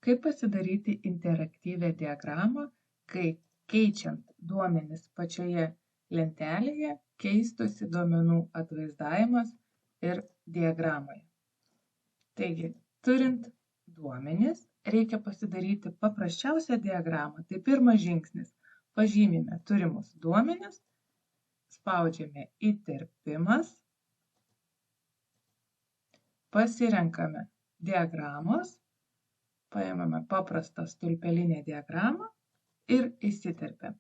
Kaip pasidaryti interaktyvią diagramą, kai keičiant duomenis pačioje lentelėje keistusi duomenų atvaizdavimas ir diagramoje. Taigi, turint duomenis, reikia pasidaryti paprasčiausią diagramą. Tai pirmas žingsnis. Pažymime turimus duomenis, spaudžiame įterpimas, pasirenkame diagramos, paimame paprastą stulpelinę diagramą ir įsiterpiam.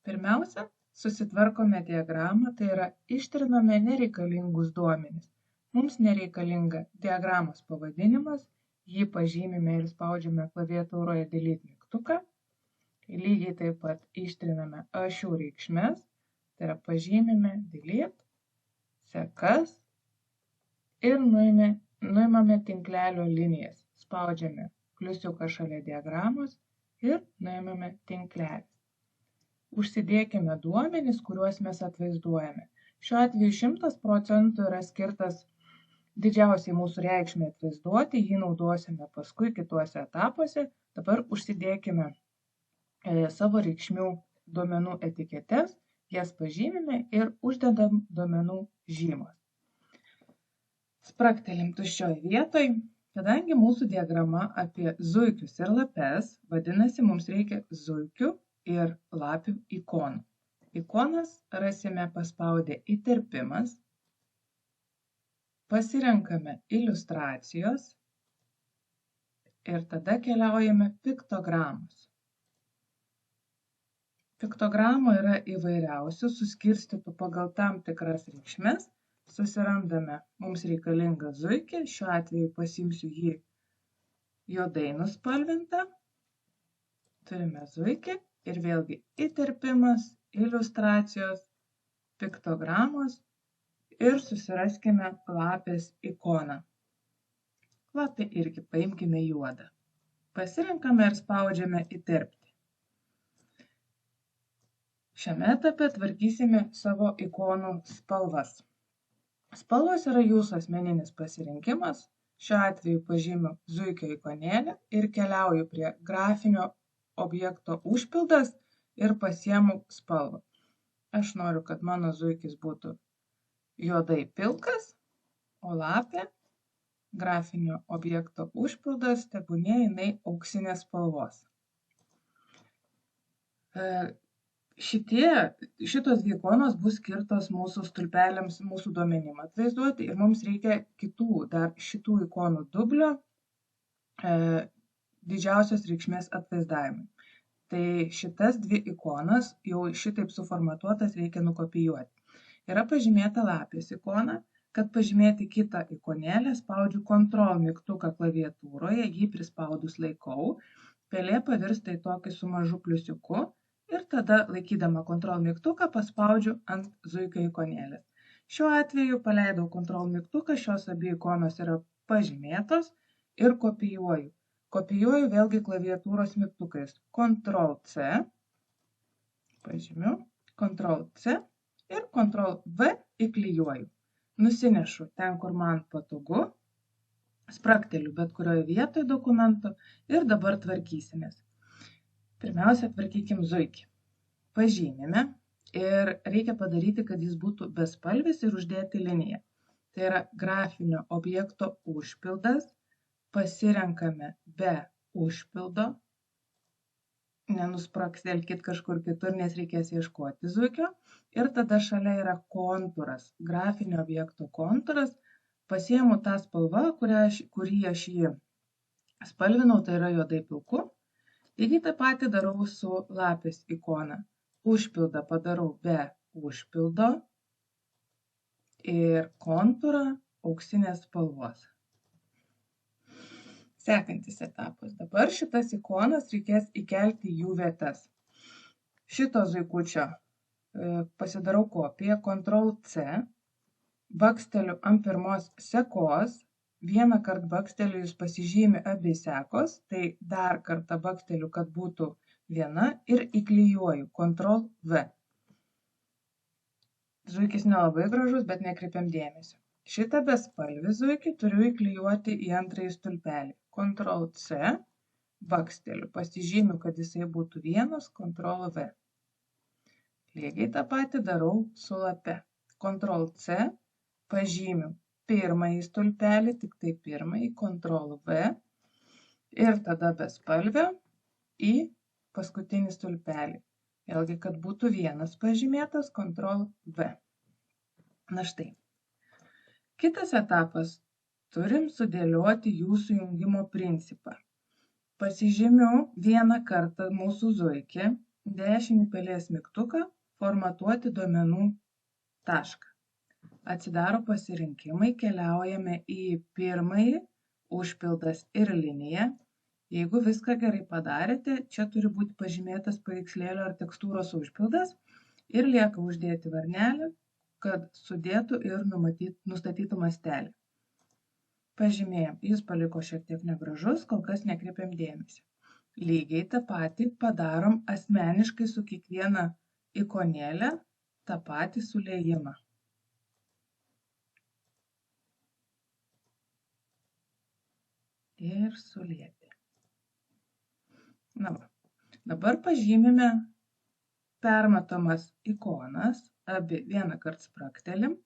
Pirmiausia, susitvarkome diagramą, tai yra ištriname nereikalingus duomenis. Mums nereikalinga diagramos pavadinimas, jį pažymime ir spaudžiame klaviatūroje delete mygtuką. Lygiai taip pat ištriname ašių reikšmes, tai yra pažymime delete, sekas ir nuimame tinklelio linijas. Spaudžiame pliusiuką šalia diagramos ir nuimame tinklelį. Užsidėkime duomenis, kuriuos mes atvaizduojame. Šiuo atveju 100% yra skirtas didžiausiai mūsų reikšmė atvaizduoti, jį naudosime paskui kituose etapuose. Dabar užsidėkime savo reikšmių duomenų etiketes, jas pažymime ir uždedam duomenų žymas. Spraktelim tuščioj vietoj, kadangi mūsų diagrama apie zuikius ir lapes, vadinasi, mums reikia zuikių ir lapių ikonų. Ikonas rasime paspaudę įterpimas, pasirenkame iliustracijos ir tada keliaujame piktogramos. Piktogramų yra įvairiausių, suskirstytų pagal tam tikras reikšmes. Susirandame mums reikalingą zuikį, šiuo atveju pasiimsiu jį juodai nuspalvintą. Turime zuikį ir vėlgi įterpimas, iliustracijos, piktogramos ir susiraskime lapės ikoną. Lapę irgi paimkime juodą. Pasirenkame ir spaudžiame įterpti. Šiame etape tvarkysime savo ikonų spalvas. Spalvos yra jūsų asmeninis pasirinkimas. Šiuo atveju pažymiu zuikio ikonėlę ir keliauju prie grafinio objekto užpildas ir pasiemu spalvą. Aš noriu, kad mano zuikis būtų juodai pilkas, o lapė grafinio objekto užpildas tebūnie jinai auksinės spalvos. Šitos dvi ikonos bus skirtos mūsų stulpeliams, mūsų duomenim atvaizduoti ir mums reikia dar šitų ikonų dublio didžiausios reikšmės atvaizdavimui. Tai šitas dvi ikonas jau šitaip suformatuotas reikia nukopijuoti. Yra pažymėta lapės ikona, kad pažymėti kitą ikonėlę spaudžiu Ctrl mygtuką klaviatūroje, jį prispaudus laikau, pelė pavirsta į tokį su mažu pliusiuku. Ir tada, laikydama Ctrl mygtuką, paspaudžiu ant zuikio ikonėlės. Šiuo atveju paleidau Ctrl mygtuką, šios abi ikonos yra pažymėtos ir kopijuoju. Kopijuoju vėlgi klaviatūros mygtukais. Ctrl C, pažymiu, Ctrl C ir Ctrl V įklijuoju. Nusinešu ten, kur man patogu, sprakteliu bet kurioje vietoje dokumento ir dabar tvarkysimės. Pirmiausia, tvarkykim zuikį. Pažymime ir reikia padaryti, kad jis būtų bespalvis ir uždėti liniją. Tai yra grafinio objekto užpildas, pasirenkame be užpildo, nenuspraktelkit kažkur kitur, nes reikės ieškoti zuikio. Ir tada šalia yra kontūras, grafinio objekto kontūras, pasiemu tą spalvą, kurį aš jį spalvinau, tai yra juodai pilku. Lygiai tą patį darau su lapės ikona. Užpildą padarau be užpildo ir kontūrą auksinės spalvos. Sekantis etapas. Dabar šitas ikonas reikės įkelti jų vietas. Šito zuikučio pasidarau kopiją, Ctrl C, baksteliu ant pirmos sekos, vieną kartą baksteliu jūs pasižymi abi sekos, tai dar kartą baksteliu, kad būtų viena ir įklijuoju Ctrl V. Zuikis nelabai gražus, bet nekreipiam dėmesio. Šitą bespalvį zuikį turiu įklijuoti į antrąjį stulpelį. Ctrl C, baksteliu, pasižymiu, kad jisai būtų 1, Ctrl V. Lygiai tą patį darau su lape. Ctrl C, pažymiu pirmąjį stulpelį, tik tai pirmąjį, Ctrl V ir tada be spalvio į paskutinį stulpelį. Vėlgi, kad būtų 1 pažymėtas, Ctrl V. Na štai. Kitas etapas. Turim sudėlioti jų sujungimo principą. Pasižymiu vieną kartą mūsų zuikį, dešinį pelės mygtuką, formatuoti duomenų tašką. Atsidaro pasirinkimai, keliaujame į pirmąjį, užpildas ir liniją. Jeigu viską gerai padarėte, čia turi būti pažymėtas paveikslėlio ar tekstūros užpildas ir lieka uždėti varnelį, kad sudėtų ir nustatytų mastelį. Pažymėjom, jis paliko šiek tiek negražus, kol kas nekreipiam dėmesį. Lygiai tą patį padarom asmeniškai su kiekviena ikonėlė, tą patį suliejimą. Ir sulieti. Na va. Dabar pažymime permatomas ikonas, abi vieną kartą spraktelim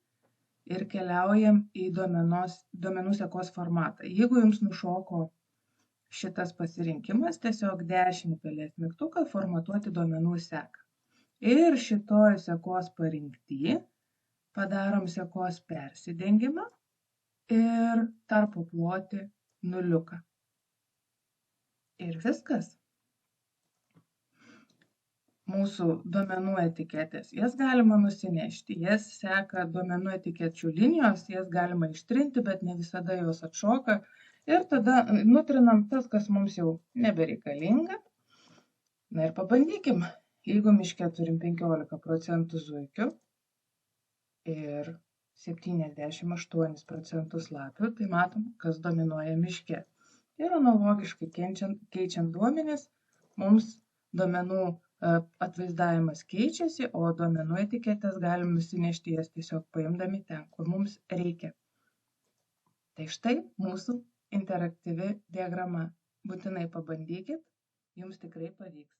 ir keliaujam į duomenų sekos formatą. Jeigu jums nušoko šitas pasirinkimas, tiesiog dešinį pelės mygtuką formatuoti duomenų seką. Ir šitoj sekos parinkty padarom sekos persidengimą ir tarpo plotį 0. Ir viskas. Mūsų duomenų etiketės, jas galima nusinešti, jas seka duomenų etikečių linijos, jas galima ištrinti, bet ne visada jos atšoka. Ir tada nutrinam tas, kas mums jau nebereikalinga. Na ir pabandykim, jeigu miške turim 15% zuikių ir 78% lapių, tai matom, kas dominuoja miške. Ir analogiškai keičiant duomenis, mums duomenų atvaizdavimas keičiasi, o duomenų etiketės galim nusinešti jas tiesiog paimdami ten, kur mums reikia. Tai štai mūsų interaktyvi diagrama. Būtinai pabandykit, jums tikrai pavyks.